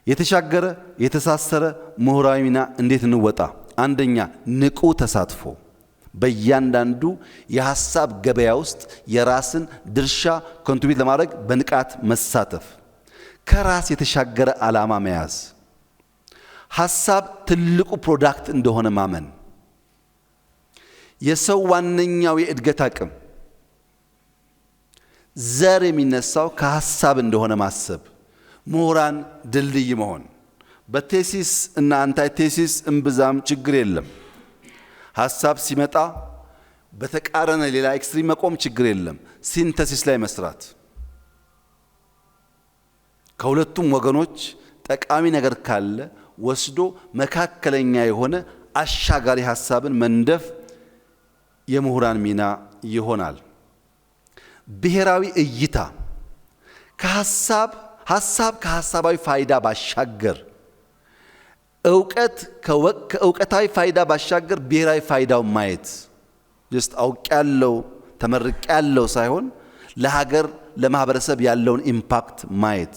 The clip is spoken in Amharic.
የተሻገረ የተሳሰረ ምሁራዊ ሚና እንዴት እንወጣ? አንደኛ ንቁ ተሳትፎ፣ በእያንዳንዱ የሐሳብ ገበያ ውስጥ የራስን ድርሻ ኮንትሪቢዩት ለማድረግ በንቃት መሳተፍ፣ ከራስ የተሻገረ ዓላማ መያዝ፣ ሐሳብ ትልቁ ፕሮዳክት እንደሆነ ማመን፣ የሰው ዋነኛው የእድገት አቅም ዘር የሚነሳው ከሐሳብ እንደሆነ ማሰብ፣ ምሁራን ድልድይ መሆን። በቴሲስ እና አንታይ ቴሲስ እምብዛም ችግር የለም። ሐሳብ ሲመጣ በተቃረነ ሌላ ኤክስትሪም መቆም ችግር የለም። ሲንተሲስ ላይ መስራት፣ ከሁለቱም ወገኖች ጠቃሚ ነገር ካለ ወስዶ መካከለኛ የሆነ አሻጋሪ ሐሳብን መንደፍ የምሁራን ሚና ይሆናል። ብሔራዊ እይታ ሐሳብ ከሐሳባዊ ፋይዳ ባሻገር ከእውቀታዊ ፋይዳ ባሻገር ብሔራዊ ፋይዳው ማየት ጀስት አውቄያለሁ ተመርቄያለሁ ሳይሆን ለሀገር ለማህበረሰብ ያለውን ኢምፓክት ማየት